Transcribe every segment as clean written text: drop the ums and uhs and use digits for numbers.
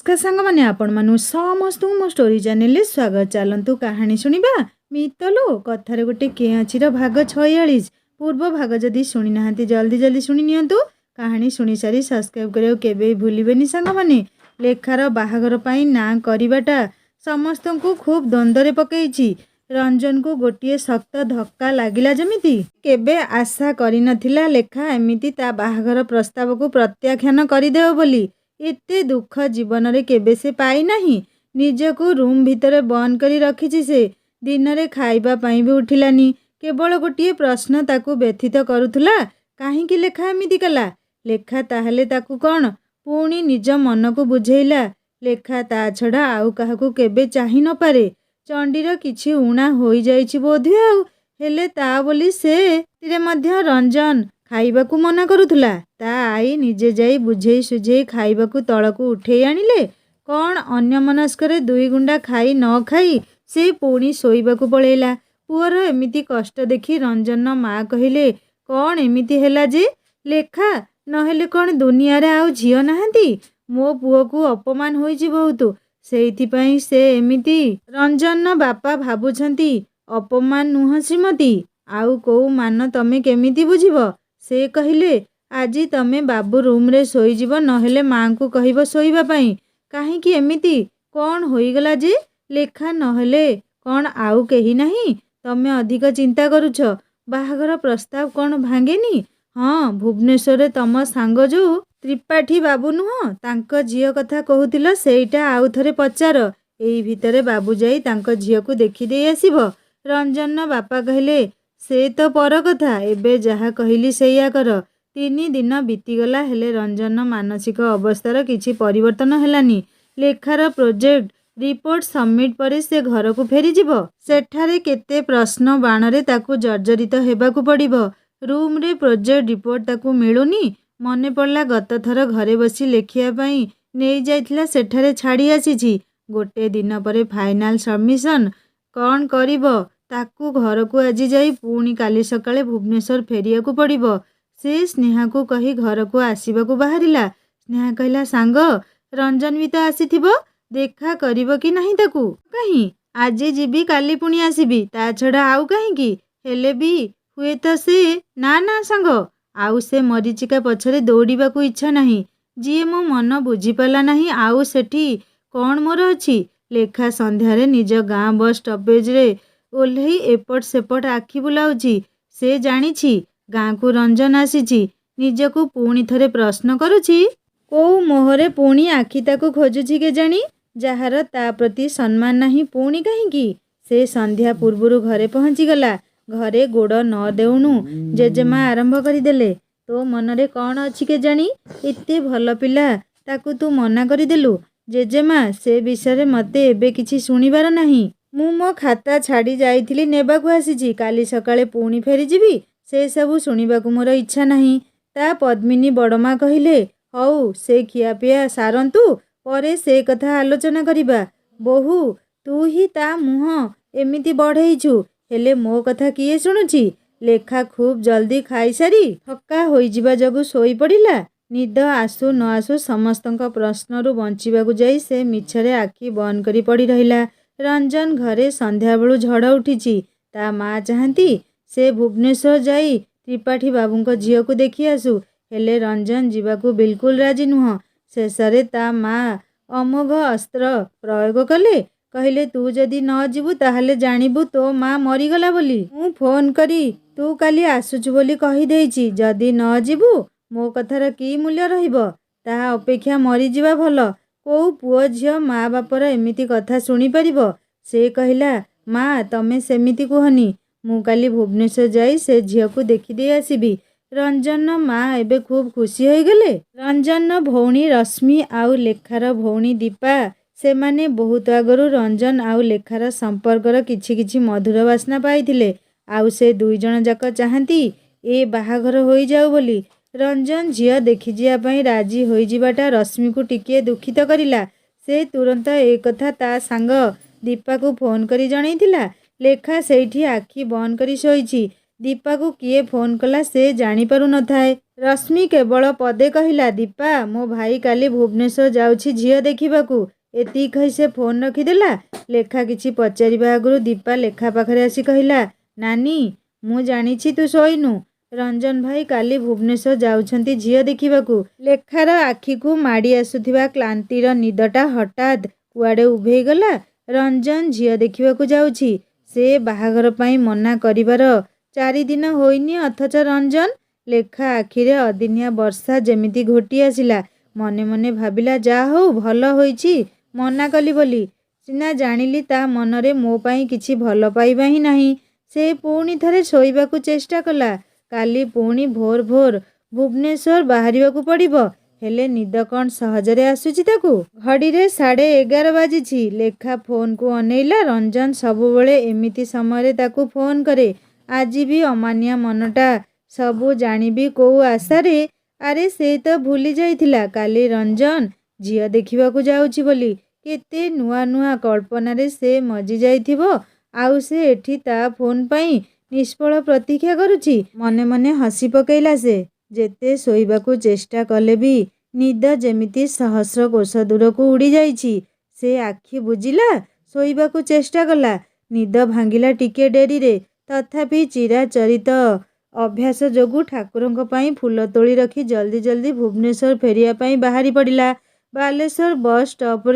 नमस्कार सांग मैंने आपण मानु समस्त मो स्टोरी चैनल स्वागत। चलतु कहानी शुणा मितलो कथार गोटे के अच्छी भाग 46 पूर्व भाग जदि शुणी ना जल्दी जल्दी शुणी नियंतु। कहानी शुणी सारी सब्सक्राइब करियो केबे भूलिबेनी सांग माने। लेखार बाहागर पई ना करिबाटा समस्त को खूब द्वंद्वरे पकईची। रंजन को गोटे शक्त धक्का लागिला जमिति केबे आशा करि नथिला लेखा एमिति ता बाहागर प्रस्ताव को प्रत्याख्यान करिदेव बोली। एते दुख जीवन रे केबे से पाई नाही। निजको रूम भितर बंद करी रखिछि से दिन रे खाइबा पई भी उठिलानी। केवल गोटे प्रश्न ताकू व्यथित करुथुला, काहींकि लेखा एमिति कला। लेखा ताहले ताकू कौन पुणी निज मन को बुझेइला। लेखा ता छड़ा आउ काहाकू केबे चाहि न पारे। चंडीर किछि उणा होई जाइछि बोधे आउ हेले ता बोली से तिरे मध्य रंजन खाइबाकू मना करुथुला। ता आई निजे जाई बुझेई सुझेई खाइबाकू तळकू उठेई आनिले। कौन अन्य मनस्करे दुई गुंडा खाई न खाई से पुणी शोइबाकू पळेइला। पुअर एमिति कष्ट देखी रंजन माँ कहिले, कौन एमिति हेला जे लेखा नहेले कौन दुनिया रे आउ झियो नाहांती। मो पुओ को अपमान होइछि बहुतु, सेइथिपई से एमिति। रंजन बापा भाबुछंती अपमान नुह श्रीमती, आउ को मान तमे केमिति बुझिबो। से कहिले आजी तमे बाबू रूम रे शोईजिब, नहेले माँ को कहिबो शोइबा पई। काहींकि एमिति कौन होइगला जे लेखा नहेले कौन आउ केही नाही। तमे अधिक चिंता करुछ। बाहागर प्रस्ताव कौन भांगेनी। हाँ भुवनेश्वर तम सांग जो त्रिपाठी बाबू नुह तांक झियो कथा कहूतिल, सेइटा आउ थरे पचार। एई भितरे बाबू जाई तांक झियो को देखि देई आसिबो। रंजन बापा कहिले से तो पर कथा, एबे जहा कहिली सेया कर। 3 दिन बीतीगला हेले रंजन मानसिक अवस्थार किछि परिवर्तन हेलानी। लेखार प्रोजेक्ट रिपोर्ट सबमिट पर से घर को फेरी जीवो। सेठारे केते प्रश्न बाणरे ताकू जर्जरित हेबाकू पड़िबो। रूम रे प्रोजेक्ट रिपोर्ट ताकू मिलुनी। मने पड़ला गत थर घरे बसी लेखिया पई नेई जाइथिला, सेठारे छाड़ी आसीछि। गोटे दिन परे फाइनल सबमिशन कौन करिबो ताकू घर को आज जाई पुणी काली सकाळे भुवनेश्वर फेरिया को पड़िबो। से स्नेहा को कही घर को आसीबा को बाहरिला। स्नेहा कहला सांग रंजन भी तो आसीथिबो, देखा करिबो कि नाही ताकू। कहीं आज जीबी काली पुणी आसीबी, ता छड़ा आउ काहींकी हेले भी हुए तो से ना ना सांग आउ से मरीचिका पछरे दौड़ीबाकू इच्छा नाही। जीए मो मन बुझी पाला नाही आउ सेठी कौन मोर अछि। लेखा संध्यारे निज गाँ बस स्टपेज रे ओल्हेई एपट सेपट आखि बुलाउछि। से जानिछि गाँ को रंजन आसीछि। निजको पुणी थरे प्रश्न करुछि, को मोहरे पुणी आखि ताकू खोजुछि के जानी। जाहार ता प्रति सम्मान नाही पुणी काहींकी। से संध्या पूर्वरु घरे पहुँची गला। घरे गोड़ न देउनु जेजेमा आरंभ करिदेले, तो मनरे कौन अछि के जानी। एते भल पिला ताकू तू मना करिदेलु। जेजेमा से विषय मते एबे किछि सुनिबार नाही। मु मो खाता छाड़ी जाइथिली नेबाकू आसीछि। काली सकाळे पुणी फेरी जीवी, से सबू सुनिबाकू मोर इच्छा नाही। ता पद्मिनी बड़मा कहिले हौ से खियापिया सारंतु परे से कथा आलोचना करिबा। बहु तू ही ता मुह एमिति बढ़ेइछु, हेले मो कथा किए शुणुछि। लेखा खूब जल्दी खाई सारी थक्का होई जिबा जगु सोई पड़िला। निद आसु न आसु समस्तंक प्रश्नरु बंचिबाकू जाई से मिछरे आखि बंद करी पड़ी रहिला। रंजन घरे संध्या बेलू झड़ उठिछि। ता माँ चाहती से भुवनेश्वर जाई त्रिपाठी बाबूंको झियो को देखि आसु, हेले रंजन जीवाकू बिल्कुल राजी नुह। शेषरे ता माँ अमोघ अस्त्र प्रयोग कले, कहिले तू जदि न जीवु ताहले जानिबु तो माँ मरीगला बोली। मु फोन करी तू काली आसुछु बोली कही देइछि। जदि न जीवु मो कथार की मूल्य रहिबो। ताहा अपेक्षा मरी जीवा भल। को पुओ झियो माँ बापर एमिति कथा सुनी परिबो। से कहिला माँ तमे सेमिति कुहनी, मु काली भुवनेश्वर जाई से झियो को देखि दे आसीबी। रंजन माँ एबे खूब खुशी होई गेले। रंजन भौणी रश्मि आउ लेखार भौणी दीपा से माने बहुत आगरू रंजन आउ लेखार संपर्कर किछि किछि मधुर बास्ना पाइथिले। आउ से दुई जण जाक चाहती ए बाहाघर होई जाऊ बोली। रंजन झियो देखि जिया पई राजी होई जिबाटा रश्मि को टिके दुखित करिला। से तुरंत ए कथा ता सांग दीपा को फोन करी जणैथिला। लेखा सेठी आखि बंद करी शोइछि। ଦୀପାକୁ କିଏ ଫୋନ୍ କଲା ସେ ଜାଣିପାରୁନଥାଏ। ରଶ୍ମି କେବଳ ପଦେ କହିଲା, ଦୀପା ମୋ ଭାଇ କାଲି ଭୁବନେଶ୍ୱର ଯାଉଛି ଝିଅ ଦେଖିବାକୁ। ଏତିକି କହି ସେ ଫୋନ୍ ରଖିଦେଲା। ଲେଖା କିଛି ପଚାରିବା ଆଗରୁ ଦୀପା ଲେଖା ପାଖରେ ଆସି କହିଲା, ନାନୀ ମୁଁ ଜାଣିଛି ତୁ ଶୋଇନୁ। ରଞ୍ଜନ ଭାଇ କାଲି ଭୁବନେଶ୍ୱର ଯାଉଛନ୍ତି ଝିଅ ଦେଖିବାକୁ। ଲେଖାର ଆଖିକୁ ମାଡ଼ି ଆସୁଥିବା କ୍ଳାନ୍ତିର ନିଦଟା ହଠାତ୍ କୁଆଡ଼େ ଉଭେଇଗଲା। ରଞ୍ଜନ ଝିଅ ଦେଖିବାକୁ ଯାଉଛି। ସେ ବାହାଘର ପାଇଁ ମନା କରିବାର 4 ଦିନ ହୋଇନି, ଅଥଚ ରଞ୍ଜନ। ଲେଖା ଆଖିରେ ଅଦିନିଆ ବର୍ଷା ଯେମିତି ଘୋଟି ଆସିଲା। ମନେ ମନେ ଭାବିଲା, ଯାହା ହଉ ଭଲ ହୋଇଛି ମନା କଲି ବୋଲି ସିନା ଜାଣିଲି ତା ମନରେ ମୋ ପାଇଁ କିଛି ଭଲ ପାଇବା ହିଁ ନାହିଁ। ସେ ପୁଣି ଥରେ ଶୋଇବାକୁ ଚେଷ୍ଟା କଲା। କାଲି ପୁଣି ଭୋର ଭୋର ଭୁବନେଶ୍ୱର ବାହାରିବାକୁ ପଡ଼ିବ। ହେଲେ ନିଦ କ'ଣ ସହଜରେ ଆସୁଛି ତାକୁ? ଘଡ଼ିରେ 11:30 ବାଜିଛି। ଲେଖା ଫୋନ୍କୁ ଅନେଇଲା। ରଞ୍ଜନ ସବୁବେଳେ ଏମିତି ସମୟରେ ତାକୁ ଫୋନ୍ କରେ। ଆଜି ବି ଅମାନିଆ ମନଟା ସବୁ ଜାଣିବି କୋଉ ଆଶାରେ। ଆରେ ସେ ତ ଭୁଲି ଯାଇଥିଲା କାଲି ରଞ୍ଜନ ଝିଅ ଦେଖିବାକୁ ଯାଉଛି ବୋଲି। କେତେ ନୂଆ ନୂଆ କଳ୍ପନାରେ ସେ ମଜି ଯାଇଥିବ। ଆଉ ସେ ଏଠି ତା ଫୋନ୍ ପାଇଁ ନିଷ୍ଫଳ ପ୍ରତୀକ୍ଷା କରୁଛି। ମନେ ମନେ ହସି ପକେଇଲା ସେ। ଯେତେ ଶୋଇବାକୁ ଚେଷ୍ଟା କଲେ ବି ନିଦ ଯେମିତି ସହସ୍ର କୋଶ ଦୂରକୁ ଉଡ଼ି ଯାଇଛି। ସେ ଆଖି ବୁଜିଲା, ଶୋଇବାକୁ ଚେଷ୍ଟା କଲା। ନିଦ ଭାଙ୍ଗିଲା ଟିକେ ଡେରିରେ। ତଥାପି ଚିରାଚରିତ ଅଭ୍ୟାସ ଯୋଗୁଁ ଠାକୁରଙ୍କ ପାଇଁ ଫୁଲ ତୋଳି ରଖି ଜଲ୍ଦି ଜଲ୍ଦି ଭୁବନେଶ୍ୱର ଫେରିବା ପାଇଁ ବାହାରି ପଡ଼ିଲା। ବାଲେଶ୍ୱର ବସ୍ ଷ୍ଟପ୍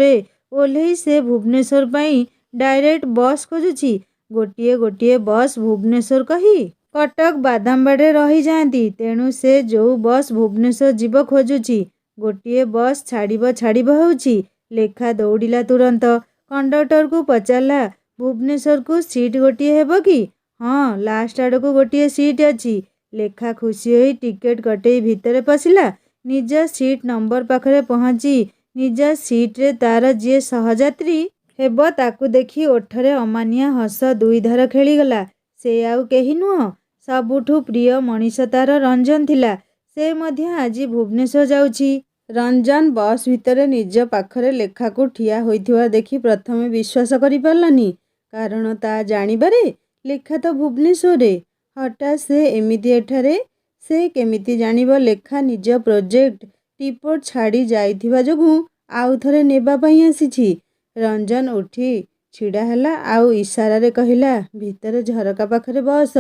ଓହ୍ଲେଇ ସେ ଭୁବନେଶ୍ୱର ପାଇଁ ଡାଇରେକ୍ଟ ବସ୍ ଖୋଜୁଛି। ଗୋଟିଏ ଗୋଟିଏ ବସ୍ ଭୁବନେଶ୍ୱର କହି କଟକ ବାଦାମବାଡ଼ିରେ ରହିଯାଆନ୍ତି। ତେଣୁ ସେ ଯୋଉ ବସ୍ ଭୁବନେଶ୍ୱର ଯିବ ଖୋଜୁଛି। ଗୋଟିଏ ବସ୍ ଛାଡ଼ିବ ହେଉଛି। ଲେଖା ଦୌଡ଼ିଲା ତୁରନ୍ତ। କଣ୍ଡକ୍ଟରକୁ ପଚାରିଲା, ଭୁବନେଶ୍ୱରକୁ ସିଟ୍ ଗୋଟିଏ ହେବ କି? ହଁ, ଲାଷ୍ଟ ଆଡ଼କୁ ଗୋଟିଏ ସିଟ୍ ଅଛି। ଲେଖା ଖୁସି ହୋଇ ଟିକେଟ୍ କଟେଇ ଭିତରେ ପଶିଲା। ନିଜ ସିଟ୍ ନମ୍ବର ପାଖରେ ପହଞ୍ଚି ନିଜ ସିଟ୍ରେ ତାର ଯିଏ ସହଯାତ୍ରୀ ହେବ ତାକୁ ଦେଖି ଓଠରେ ଅମାନିଆ ହସ ଦୁଇଧାର ଖେଳିଗଲା। ସେ ଆଉ କେହି ନୁହଁ, ସବୁଠୁ ପ୍ରିୟ ମଣିଷ ତାର ରଞ୍ଜନ ଥିଲା। ସେ ମଧ୍ୟ ଆଜି ଭୁବନେଶ୍ୱର ଯାଉଛି। ରଞ୍ଜନ ବସ୍ ଭିତରେ ନିଜ ପାଖରେ ଲେଖାକୁ ଠିଆ ହୋଇଥିବା ଦେଖି ପ୍ରଥମେ ବିଶ୍ୱାସ କରିପାରିଲାନି। କାରଣ ତା ଜାଣିବାରେ ଲେଖା ତ ଭୁବନେଶ୍ୱରରେ। ହଠାତ୍ ସେ ଏମିତି ଏଠାରେ। ସେ କେମିତି ଜାଣିବ ଲେଖା ନିଜ ପ୍ରୋଜେକ୍ଟ ରିପୋର୍ଟ ଛାଡ଼ି ଯାଇଥିବା ଯୋଗୁଁ ଆଉ ଥରେ ନେବା ପାଇଁ ଆସିଛି। ରଞ୍ଜନ ଉଠି ଛିଡ଼ା ହେଲା ଆଉ ଇସାରାରେ କହିଲା, ଭିତରେ ଝରକା ପାଖରେ ବସ।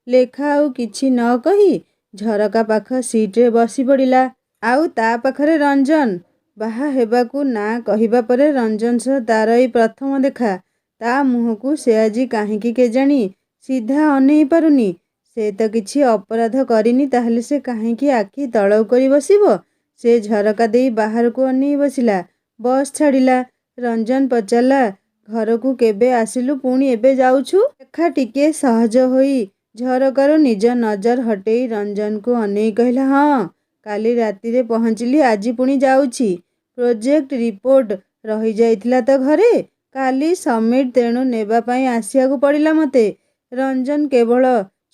ଲେଖା ଆଉ କିଛି ନ କହି ଝରକା ପାଖ ସିଟ୍ରେ ବସି ପଡ଼ିଲା। ଆଉ ତା ପାଖରେ ରଞ୍ଜନ। ବାହା ହେବାକୁ ନାଁ କହିବା ପରେ ରଞ୍ଜନ ସହ ତାର ଏଇ ପ୍ରଥମ ଦେଖା। ତା ମୁହଁକୁ ସେ ଆଜି କାହିଁକି କେଜାଣି ସିଧା ଅନେଇ ପାରୁନି। ସେ ତ କିଛି ଅପରାଧ କରିନି, ତାହେଲେ ସେ କାହିଁକି ଆଖି ତଳକୁ କରି ବସିବ? ସେ ଝରକା ଦେଇ ବାହାରକୁ ଅନେଇ ବସିଲା। ବସ୍ ଛାଡ଼ିଲା। ରଞ୍ଜନ ପଚାରିଲା, ଘରକୁ କେବେ ଆସିଲୁ ପୁଣି ଏବେ ଯାଉଛୁ? ଲେଖା ଟିକେ ସହଜ ହୋଇ ଝରକାରୁ ନିଜ ନଜର ହଟେଇ ରଞ୍ଜନକୁ ଅନେଇ କହିଲା, ହଁ, କାଲି ରାତିରେ ପହଞ୍ଚିଲି, ଆଜି ପୁଣି ଯାଉଛି। ପ୍ରୋଜେକ୍ଟ ରିପୋର୍ଟ ରହିଯାଇଥିଲା ତ ଘରେ। କାଲି ସବମିଟ୍, ତେଣୁ ନେବା ପାଇଁ ଆସିବାକୁ ପଡ଼ିଲା ମୋତେ। ରଞ୍ଜନ କେବଳ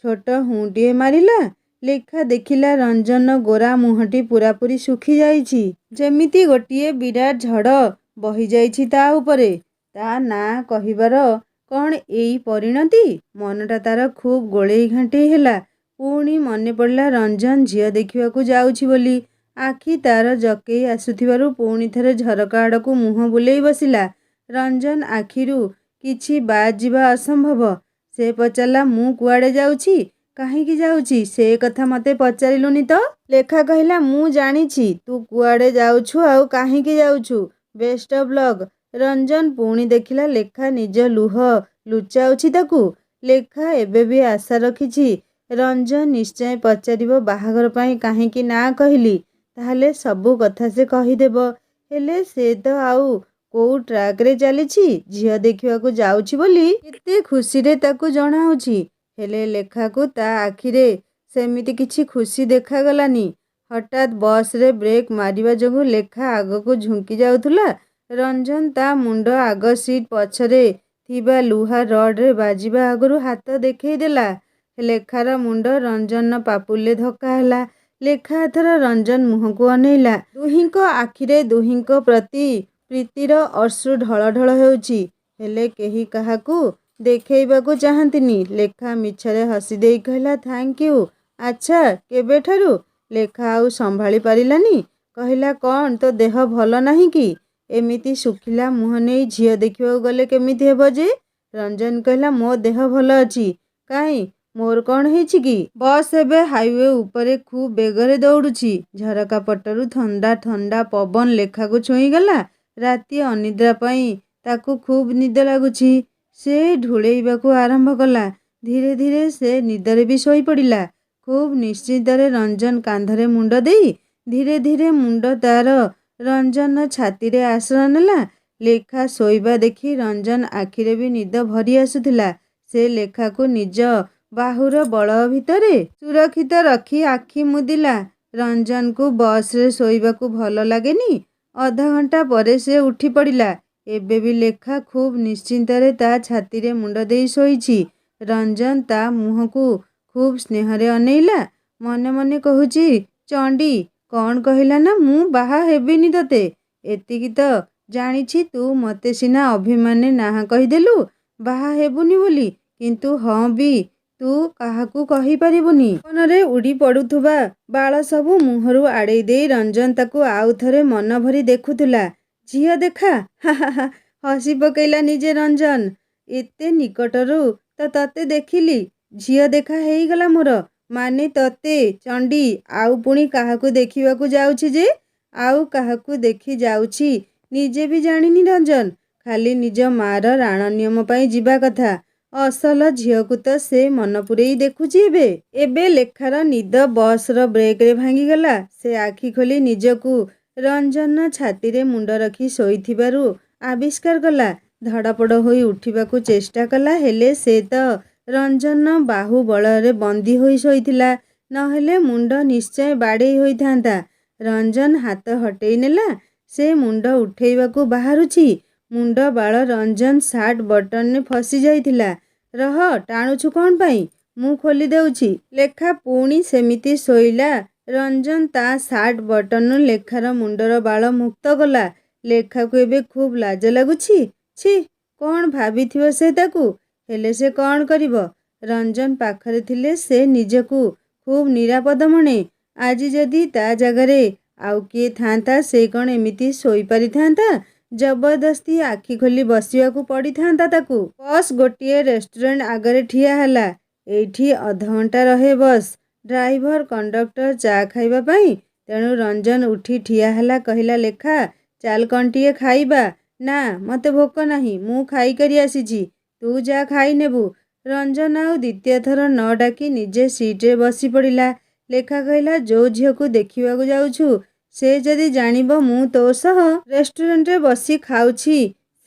ଛୋଟ ହୁଁଟିଏ ମାରିଲା। ଲେଖା ଦେଖିଲା ରଞ୍ଜନର ଗୋରା ମୁହଁଟି ପୂରାପୂରି ଶୁଖି ଯାଇଛି। ଯେମିତି ଗୋଟିଏ ବିରାଟ ଝଡ଼ ବହିଯାଇଛି ତା ଉପରେ। ତା ନାଁ କହିବାର କ'ଣ ଏଇ ପରିଣତି? ମନଟା ତାର ଖୁବ୍ ଗୋଳେଇ ଘାଣ୍ଟେଇ ହେଲା। ପୁଣି ମନେ ପଡ଼ିଲା ରଞ୍ଜନ ଝିଅ ଦେଖିବାକୁ ଯାଉଛି ବୋଲି। ଆଖି ତାର ଜକେଇ ଆସୁଥିବାରୁ ପୁଣି ଥରେ ଝରକା ଆଡ଼କୁ ମୁହଁ ବୁଲେଇ ବସିଲା। ରଞ୍ଜନ ଆଖିରୁ କିଛି ବାଦ୍ ଯିବା ଅସମ୍ଭବ। ସେ ପଚାରିଲା, ମୁଁ କୁଆଡ଼େ ଯାଉଛି? କାହିଁକି ଯାଉଛି? ସେ କଥା ମୋତେ ପଚାରିଲୁନି ତ? ଲେଖା କହିଲା, ମୁଁ ଜାଣିଛି ତୁ କୁଆଡ଼େ ଯାଉଛୁ ଆଉ କାହିଁକି ଯାଉଛୁ। Best of luck. ରଞ୍ଜନ ପୁଣି ଦେଖିଲା ଲେଖା ନିଜ ଲୁହ ଲୁଚାଉଛି ତାକୁ। ଲେଖା ଏବେ ବି ଆଶା ରଖିଛି ରଞ୍ଜନ ନିଶ୍ଚୟ ପଚାରିବ ବାହାଘର ପାଇଁ କାହିଁକି ନାଁ କହିଲି। ତାହେଲେ ସବୁ କଥା ସେ କହିଦେବ। ହେଲେ ସେ ତ ଆଉ କୋଉ ଟ୍ରାକରେ ଚାଲିଛି। ଝିଅ ଦେଖିବାକୁ ଯାଉଛି ବୋଲି କେତେ ଖୁସିରେ ତାକୁ ଜଣାଉଛି। ହେଲେ ଲେଖାକୁ ତା ଆଖିରେ ସେମିତି କିଛି ଖୁସି ଦେଖାଗଲାନି। ହଠାତ୍ ବସରେ ବ୍ରେକ୍ ମାରିବା ଯୋଗୁଁ ଲେଖା ଆଗକୁ ଝୁଙ୍କି ଯାଉଥିଲା। ରଞ୍ଜନ ତା ମୁଣ୍ଡ ଆଗ ସିଟ୍ ପଛରେ ଥିବା ଲୁହା ରଡ୍ରେ ବାଜିବା ଆଗରୁ ହାତ ଦେଖେଇ ଦେଲା। ଲେଖାର ମୁଣ୍ଡ ରଞ୍ଜନର ପାପୁଲିରେ ଧକ୍କା ହେଲା। ଲେଖା ଏଥର ରଞ୍ଜନ ମୁହଁକୁ ଅନେଇଲା। ଦୁହିଁଙ୍କ ଆଖିରେ ଦୁହିଁଙ୍କ ପ୍ରତି ପ୍ରୀତିର ଅଶ୍ରୁ ଢଳ ଢଳ ହେଉଛି। ହେଲେ କେହି କାହାକୁ ଦେଖେଇବାକୁ ଚାହାନ୍ତିନି। ଲେଖା ମିଛରେ ହସି ଦେଇ କହିଲା, ଥ୍ୟାଙ୍କ ୟୁ। ଆଚ୍ଛା, କେବେଠାରୁ? ଲେଖା ଆଉ ସମ୍ଭାଳି ପାରିଲାନି। କହିଲା, କ'ଣ ତୋ ଦେହ ଭଲ ନାହିଁ କି? ଏମିତି ଶୁଖିଲା ମୁହଁ ନେଇ ଝିଅ ଦେଖିବାକୁ ଗଲେ କେମିତି ହେବ ଯେ? ରଞ୍ଜନ କହିଲା, ମୋ ଦେହ ଭଲ ଅଛି। କାହିଁ, ମୋର କ'ଣ ହେଇଛି କି? ବସ୍ ଏବେ ହାଇୱେ ଉପରେ ଖୁବ୍ ବେଗରେ ଦୌଡ଼ୁଛି। ଝରକା ପଟରୁ ଥଣ୍ଡା ଥଣ୍ଡା ପବନ ଲେଖାକୁ ଛୁଇଁଗଲା। ରାତି ଅନିଦ୍ରା ପାଇଁ ତାକୁ ଖୁବ୍ ନିଦ ଲାଗୁଛି। ସେ ଢୁଳେଇବାକୁ ଆରମ୍ଭ କଲା। ଧୀରେ ଧୀରେ ସେ ନିଦରେ ବି ଶୋଇପଡ଼ିଲା। ଖୁବ୍ ନିଶ୍ଚିନ୍ତରେ ରଞ୍ଜନ କାନ୍ଧରେ ମୁଣ୍ଡ ଦେଇ ଧୀରେ ଧୀରେ ମୁଣ୍ଡ ତାର ରଞ୍ଜନ ଛାତିରେ ଆଶ୍ରୟ ନେଲା। ଲେଖା ଶୋଇବା ଦେଖି ରଞ୍ଜନ ଆଖିରେ ବି ନିଦ ଭରି ଆସୁଥିଲା। ସେ ଲେଖାକୁ ନିଜ ବାହୁର ବଳ ଭିତରେ ସୁରକ୍ଷିତ ରଖି ଆଖି ମୁଦିଲା। ରଞ୍ଜନକୁ ବସରେ ଶୋଇବାକୁ ଭଲ ଲାଗେନି। ଅଧଘଣ୍ଟା ପରେ ସେ ଉଠି ପଡ଼ିଲା। ଏବେ ବି ଲେଖା ଖୁବ୍ ନିଶ୍ଚିନ୍ତରେ ତା ଛାତିରେ ମୁଣ୍ଡ ଦେଇ ଶୋଇଛି। ରଞ୍ଜନ ତା ମୁହଁକୁ ଖୁବ୍ ସ୍ନେହରେ ଅନେଇଲା। ମନେ ମନେ କହୁଛି, ଚଣ୍ଡୀ କ'ଣ କହିଲା ନା, ମୁଁ ବାହା ହେବିନି ତତେ। ଏତିକି ତ ଜାଣିଛି, ତୁ ମତେ ସିନା ଅଭିମାନରେ ନାହା କହିଦେଲୁ ବାହା ହେବୁନି ବୋଲି, କିନ୍ତୁ ହଁ ବି ତୁ କାହାକୁ କହିପାରିବୁନି। ମନରେ ଉଡ଼ି ପଡ଼ୁଥିବା ବାଳ ସବୁ ମୁହଁରୁ ଆଡ଼େଇ ଦେଇ ରଞ୍ଜନ ତାକୁ ଆଉ ଥରେ ମନ ଭରି ଦେଖୁଥିଲା। ଝିଅ ଦେଖା, ହା ହା ହା, ହସି ପକେଇଲା ନିଜେ ରଞ୍ଜନ। ଏତେ ନିକଟରୁ ତ ତତେ ଦେଖିଲି, ଝିଅ ଦେଖା ହେଇଗଲା ମୋର। ମାନେ ତତେ, ଚଣ୍ଡୀ, ଆଉ ପୁଣି କାହାକୁ ଦେଖିବାକୁ ଯାଉଛି ଯେ? ଆଉ କାହାକୁ ଦେଖି ଯାଉଛି ନିଜେ ବି ଜାଣିନି ରଞ୍ଜନ। ଖାଲି ନିଜ ମା'ର ରାଣ ନିୟମ ପାଇଁ ଯିବା କଥା। ଅସଲ ଝିଅକୁ ତ ସେ ମନ ପୂରେଇ ଦେଖୁଛି ଏବେ। ଏବେ ଲେଖାର ନିଦ ବସର ବ୍ରେକରେ ଭାଙ୍ଗିଗଲା। ସେ ଆଖି ଖୋଲି ନିଜକୁ ରଞ୍ଜନ ଛାତିରେ ମୁଣ୍ଡ ରଖି ଶୋଇଥିବାରୁ ଆବିଷ୍କାର କଲା। ଧଡ଼ପଡ଼ ହୋଇ ଉଠିବାକୁ ଚେଷ୍ଟା କଲା, ହେଲେ ସେ ତ ରଞ୍ଜନ ବାହୁ ବଳରେ ବନ୍ଦୀ ହୋଇ ଶୋଇଥିଲା। ନହେଲେ ମୁଣ୍ଡ ନିଶ୍ଚୟ ବାଡ଼େଇ ହୋଇଥାନ୍ତା। ରଞ୍ଜନ ହାତ ହଟେଇ ନେଲା। ସେ ମୁଣ୍ଡ ଉଠେଇବାକୁ ବାହାରୁଛି। ମୁଣ୍ଡ ବାଳ ରଞ୍ଜନ ସାର୍ଟ ବଟନରେ ଫସି ଯାଇଥିଲା। ରହ, ଟାଣୁଛୁ କ'ଣ ପାଇଁ? ମୁଁ ଖୋଲି ଦେଉଛି। ଲେଖା ପୁଣି ସେମିତି ଶୋଇଲା। ରଞ୍ଜନ ତା ସାର୍ଟ ବଟନରୁ ଲେଖାର ମୁଣ୍ଡର ବାଳ ମୁକ୍ତ କଲା। ଲେଖାକୁ ଏବେ ଖୁବ୍ ଲାଜ ଲାଗୁଛି। ଛି, କ'ଣ ଭାବିଥିବ ସେ ତାକୁ? ହେଲେ ସେ କ'ଣ କରିବ? ରଞ୍ଜନ ପାଖରେ ଥିଲେ ସେ ନିଜକୁ ଖୁବ୍ ନିରାପଦ ମଣେ। ଆଜି ଯଦି ତା ଜାଗାରେ ଆଉ କିଏ ଥାନ୍ତା, ସେ କ'ଣ ଏମିତି ଶୋଇପାରିଥାନ୍ତା? ଜବରଦସ୍ତି ଆଖି ଖୋଲି ବସିବାକୁ ପଡ଼ିଥାନ୍ତା ତାକୁ। ବସ୍ ଗୋଟିଏ ରେଷ୍ଟୁରାଣ୍ଟ ଆଗରେ ଠିଆ ହେଲା। ଏଇଠି ଅଧଘଣ୍ଟା ରହେ ବସ୍। ଡ୍ରାଇଭର କଣ୍ଡକ୍ଟର ଚା' ଖାଇବା ପାଇଁ। ତେଣୁ ରଞ୍ଜନ ଉଠି ଠିଆ ହେଲା। କହିଲା, ଲେଖା, ଚାଲ କ'ଣ ଟିକିଏ ଖାଇବା। ନା, ମତେ ଭୋକ ନାହିଁ, ମୁଁ ଖାଇକରି ଆସିଛି। ତୁ ଯା, ଖାଇ ନେବୁ। ରଞ୍ଜନ ଆଉ ଦ୍ୱିତୀୟ ଥର ନ ଡାକି ନିଜେ ସିଟରେ ବସି ପଡ଼ିଲା। ଲେଖା କହିଲା, ଯୋଉ ଝିଅକୁ ଦେଖିବାକୁ ଯାଉଛୁ, ସେ ଯଦି ଜାଣିବ ମୁଁ ତୋ ସହ ରେଷ୍ଟୁରାଣ୍ଟରେ ବସି ଖାଉଛି,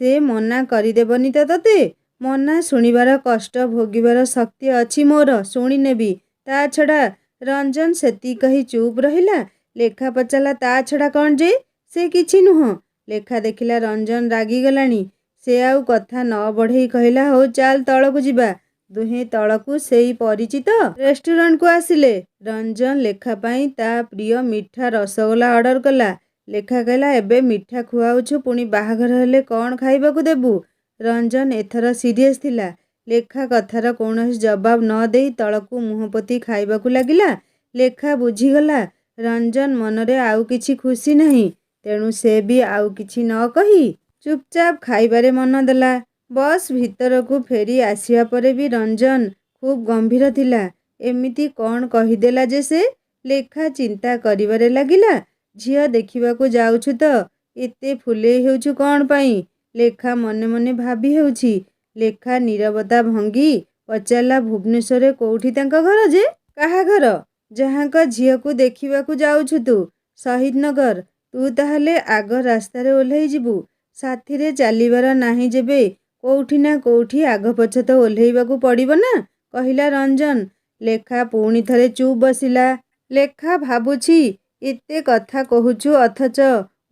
ସେ ମନା କରିଦେବନି ତ ତତେ? ମନା ଶୁଣିବାର କଷ୍ଟ ଭୋଗିବାର ଶକ୍ତି ଅଛି ମୋର, ଶୁଣି ନେବି। ତା ଛଡ଼ା। ରଞ୍ଜନ ସେତିକି କହି ଚୁପ୍ ରହିଲା। ଲେଖା ପଚାରିଲା, ତା ଛଡ଼ା କ'ଣ ଯେ? ସେ କିଛି ନୁହଁ। ଲେଖା ଦେଖିଲା ରଞ୍ଜନ ରାଗିଗଲାଣି। ସେ ଆଉ କଥା ନ ବଢ଼େଇ କହିଲା, ହଉ ଚାଲ ତଳକୁ ଯିବା। ଦୁହେଁ ତଳକୁ ସେଇ ପରିଚିତ ରେଷ୍ଟୁରାଣ୍ଟକୁ ଆସିଲେ। ରଞ୍ଜନ ଲେଖା ପାଇଁ ତା ପ୍ରିୟ ମିଠା ରସଗୋଲା ଅର୍ଡର କଲା। ଲେଖା କହିଲା, ଏବେ ମିଠା ଖୁଆଉଛୁ, ପୁଣି ବାହାଘର ହେଲେ କ'ଣ ଖାଇବାକୁ ଦେବୁ? ରଞ୍ଜନ ଏଥର ସିରିୟସ୍ ଥିଲା। ଲେଖା କଥାର କୌଣସି ଜବାବ ନ ଦେଇ ତଳକୁ ମୁହଁ ପୋତି ଖାଇବାକୁ ଲାଗିଲା। ଲେଖା ବୁଝିଗଲା ରଞ୍ଜନ ମନରେ ଆଉ କିଛି ଖୁସି ନାହିଁ। ତେଣୁ ସେ ବି ଆଉ କିଛି ନ କହି ଚୁପଚାପ ଖାଇବାରେ ମନ ଦେଲା। ବସ୍ ଭିତରକୁ ଫେରି ଆସିବା ପରେ ବି ରଞ୍ଜନ ଖୁବ୍ ଗମ୍ଭୀର ଥିଲା। ଏମିତି କ'ଣ କହିଦେଲା ଯେ ସେ? ଲେଖା ଚିନ୍ତା କରିବାରେ ଲାଗିଲା। ଝିଅ ଦେଖିବାକୁ ଯାଉଛୁ ତ ଏତେ ଫୁଲେଇ ହେଉଛୁ କ'ଣ ପାଇଁ? ଲେଖା ମନେ ମନେ ଭାବି ହେଉଛି। ଲେଖା ନୀରବତା ଭଙ୍ଗି ପଚାରିଲା, ଭୁବନେଶ୍ୱରରେ କୋଉଠି ତାଙ୍କ ଘର ଯେ? କାହା ଘର? ଯାହାଙ୍କ ଝିଅକୁ ଦେଖିବାକୁ ଯାଉଛୁ ତୁ? ଶହୀଦନଗର। ତୁ ତାହେଲେ ଆଗ ରାସ୍ତାରେ ଓହ୍ଲେଇ ଯିବୁ। ସାଥିରେ ଚାଲିବାର ନାହିଁ ଯେବେ, କୋଉଠି ନା କୋଉଠି ଆଗ ପଛ ତ ଓହ୍ଲେଇବାକୁ ପଡ଼ିବ ନା, କହିଲା ରଞ୍ଜନ। ଲେଖା ପୁଣି ଥରେ ଚୁପ୍ ବସିଲା। ଲେଖା ଭାବୁଛି, ଏତେ କଥା କହୁଛୁ, ଅଥଚ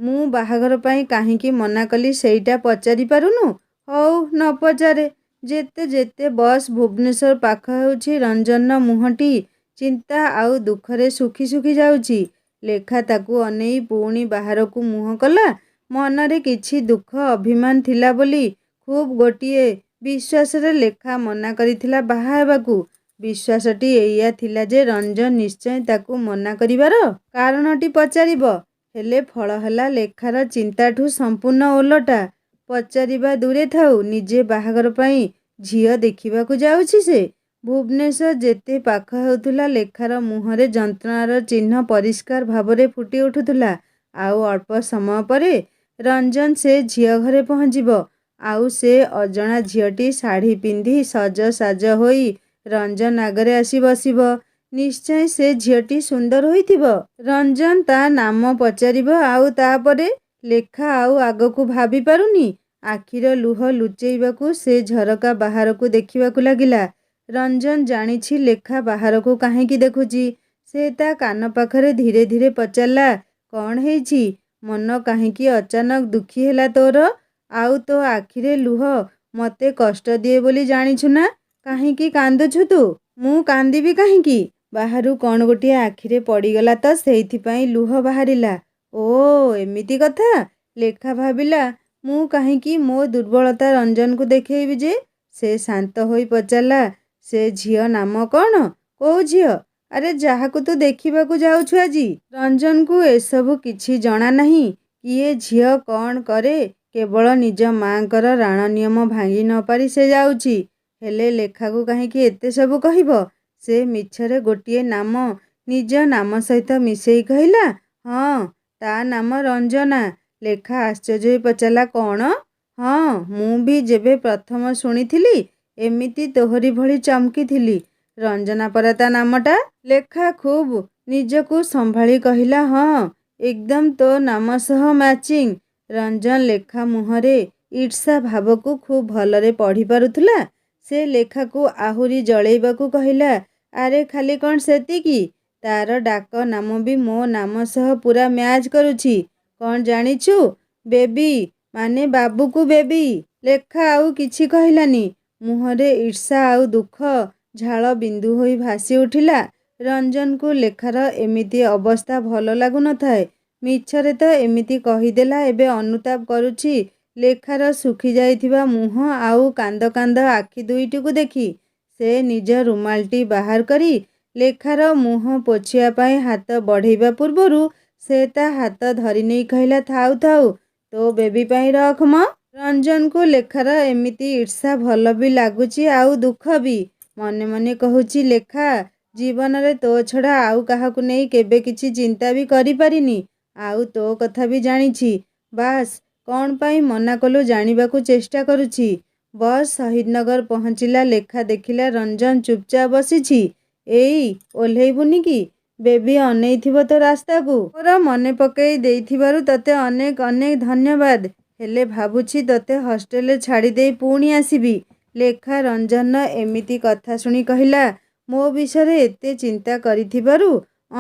ମୁଁ ବାହାଘର ପାଇଁ କାହିଁକି ମନା କଲି ସେଇଟା ପଚାରି ପାରୁନୁ? ହଉ, ନ ପଚାରେ। ଯେତେ ଯେତେ ବସ୍ ଭୁବନେଶ୍ୱର ପାଖ ହେଉଛି, ରଞ୍ଜନର ମୁହଁଟି ଚିନ୍ତା ଆଉ ଦୁଃଖରେ ଶୁଖି ଶୁଖି ଯାଉଛି। ଲେଖା ତାକୁ ଅନେଇ ପୁଣି ବାହାରକୁ ମୁହଁ କଲା। ମନରେ କିଛି ଦୁଃଖ ଅଭିମାନ ଥିଲା ବୋଲି ଖୁବ୍ ଗୋଟିଏ ବିଶ୍ୱାସରେ ଲେଖା ମନା କରିଥିଲା ବାହା ହେବାକୁ। ବିଶ୍ୱାସଟି ଏଇଆ ଥିଲା ଯେ ରଞ୍ଜନ ନିଶ୍ଚୟ ତାକୁ ମନା କରିବାର କାରଣଟି ପଚାରିବ। ହେଲେ ଫଳ ହେଲା ଲେଖାର ଚିନ୍ତାଠୁ ସମ୍ପୂର୍ଣ୍ଣ ଓଲଟା। ପଚାରିବା ଦୂରେ ଥାଉ, ନିଜେ ବାହାଘର ପାଇଁ ଝିଅ ଦେଖିବାକୁ ଯାଉଛି ସେ। ଭୁବନେଶ୍ୱର ଯେତେ ପାଖ ହେଉଥିଲା ଲେଖାର ମୁହଁରେ ଯନ୍ତ୍ରଣାର ଚିହ୍ନ ପରିଷ୍କାର ଭାବରେ ଫୁଟି ଉଠୁଥିଲା। ଆଉ ଅଳ୍ପ ସମୟ ପରେ ରଞ୍ଜନ ସେ ଝିଅ ଘରେ ପହଞ୍ଚିବ। ଆଉ ସେ ଅଜଣା ଝିଅଟି ଶାଢ଼ୀ ପିନ୍ଧି ସଜସାଜ ହୋଇ ରଞ୍ଜନ ଆଗରେ ଆସି ବସିବ। ନିଶ୍ଚୟ ସେ ଝିଅଟି ସୁନ୍ଦର ହୋଇଥିବ। ରଞ୍ଜନ ତା ନାମ ପଚାରିବ। ଆଉ ତାପରେ ଲେଖା ଆଉ ଆଗକୁ ଭାବି ପାରୁନି। ଆଖିର ଲୁହ ଲୁଚେଇବାକୁ ସେ ଝରକା ବାହାରକୁ ଦେଖିବାକୁ ଲାଗିଲା। ରଞ୍ଜନ ଜାଣିଛି ଲେଖା ବାହାରକୁ କାହିଁକି ଦେଖୁଛି। ସେ ତା କାନ ପାଖରେ ଧୀରେ ଧୀରେ ପଚାରିଲା, କ'ଣ ହେଇଛି? ମନ କାହିଁକି ଅଚାନକ ଦୁଃଖୀ ହେଲା ତୋର? ଆଉ ତୋ ଆଖିରେ ଲୁହ ମୋତେ କଷ୍ଟ ଦିଏ ବୋଲି ଜାଣିଛୁ ନା? କାହିଁକି କାନ୍ଦୁଛୁ ତୁ? ମୁଁ କାନ୍ଦିବି କାହିଁକି? ବାହାରୁ କ'ଣ ଗୋଟିଏ ଆଖିରେ ପଡ଼ିଗଲା ତ ସେଇଥିପାଇଁ ଲୁହ ବାହାରିଲା। ଓ ଏମିତି କଥା। ଲେଖା ଭାବିଲା, ମୁଁ କାହିଁକି ମୋ ଦୁର୍ବଳତା ରଞ୍ଜନକୁ ଦେଖେଇବି ଯେ? ସେ ଶାନ୍ତ ହୋଇ ପଚାରିଲା, ସେ ଝିଅ ନାମ କ'ଣ? କୋଉ ଝିଅ? ଆରେ ଯାହାକୁ ତୁ ଦେଖିବାକୁ ଯାଉଛୁ ଆଜି। ରଞ୍ଜନକୁ ଏସବୁ କିଛି ଜଣା ନାହିଁ। କିଏ ଝିଅ କ'ଣ କରେ କେବଳ ନିଜ ମାଙ୍କର ରାଣ ନିୟମ ଭାଙ୍ଗି ନ ପାରି ସେ ଯାଉଛି। ହେଲେ ଲେଖାକୁ କାହିଁକି ଏତେ ସବୁ କହିବ? ସେ ମିଛରେ ଗୋଟିଏ ନାମ ନିଜ ନାମ ସହିତ ମିଶେଇ କହିଲା, ହଁ ତା ନାମ ରଞ୍ଜନା। ଲେଖା ଆଶ୍ଚର୍ଯ୍ୟ ହୋଇ ପଚାରିଲା, କ'ଣ? ହଁ, ମୁଁ ବି ଯେବେ ପ୍ରଥମ ଶୁଣିଥିଲି ଏମିତି ତୋହରି ଭଳି ଚମକିଥିଲି। ରଞ୍ଜନା ପରା ତା ନାମଟା। ଲେଖା ଖୁବ୍ ନିଜକୁ ସମ୍ଭାଳି କହିଲା, ହଁ ଏକଦମ୍ ତୋ ନାମ ସହ ମ୍ୟାଚିଂ। ରଞ୍ଜନ ଲେଖା ମୁହଁରେ ଈର୍ଷା ଭାବକୁ ଖୁବ୍ ଭଲରେ ପଢ଼ି ପାରୁଥିଲା। ସେ ଲେଖାକୁ ଆହୁରି ଜଳେଇବାକୁ କହିଲା, ଆରେ ଖାଲି କ'ଣ ସେତିକି? ତାର ଡାକ ନାମ ବି ମୋ ନାମ ସହ ପୁରା ମ୍ୟାଚ୍ କରୁଛି। କ'ଣ ଜାଣିଛୁ? ବେବି, ମାନେ ବାବୁକୁ ବେବି। ଲେଖା ଆଉ କିଛି କହିଲାନି। ମୁହଁରେ ଈର୍ଷା ଆଉ ଦୁଃଖ ଝାଳ ବିନ୍ଦୁ ହୋଇ ଭାସି ଉଠିଲା। ରଞ୍ଜନକୁ ଲେଖାର ଏମିତି ଅବସ୍ଥା ଭଲ ଲାଗୁନଥାଏ। ମିଛରେ ତ ଏମିତି କହିଦେଲା। ଏବେ ଅନୁତାପ କରୁଛି ଲେଖାର ଶୁଖି ଯାଇଥିବା ମୁହଁ ଆଉ କାନ୍ଦ କାନ୍ଦ ଆଖି ଦୁଇଟିକୁ ଦେଖି। ସେ ନିଜ ରୁମାଲଟି ବାହାର କରି ଲେଖାର ମୁହଁ ପୋଛିବା ପାଇଁ ହାତ ବଢ଼େଇବା ପୂର୍ବରୁ ସେ ତା ହାତ ଧରିନେଇ କହିଲା, ଥାଉ ଥାଉ, ତୋ ବେବି ପାଇଁ ରଖ ମ। ରଞ୍ଜନକୁ ଲେଖାର ଏମିତି ଈର୍ଷା ଭଲ ବି ଲାଗୁଛି ଆଉ ଦୁଃଖ ବି। ମନେ ମନେ କହୁଛି, ଲେଖା, ଜୀବନରେ ତୋ ଛଡ଼ା ଆଉ କାହାକୁ ନେଇ କେବେ କିଛି ଚିନ୍ତା ବି କରିପାରିନି। ଆଉ ତୋ କଥା ବି ଜାଣିଛି। ବାସ୍ କ'ଣ ପାଇଁ ମନା କଲୁ ଜାଣିବାକୁ ଚେଷ୍ଟା କରୁଛି। ବସ୍ ଶହୀଦନଗର ପହଞ୍ଚିଲା। ଲେଖା ଦେଖିଲା ରଞ୍ଜନ ଚୁପଚାପ ବସିଛି। ଏଇ ଓହ୍ଲେଇବୁନି କି? ବେବି ଅନେଇଥିବ ତ ରାସ୍ତାକୁ। ମୋର ମନେ ପକେଇ ଦେଇଥିବାରୁ ତତେ ଅନେକ ଅନେକ ଧନ୍ୟବାଦ। ହେଲେ ଭାବୁଛି ତତେ ହଷ୍ଟେଲରେ ଛାଡ଼ିଦେଇ ପୁଣି ଆସିବି। ଲେଖା ରଞ୍ଜନର ଏମିତି କଥା ଶୁଣି କହିଲା, ମୋ ବିଷୟରେ ଏତେ ଚିନ୍ତା କରିଥିବାରୁ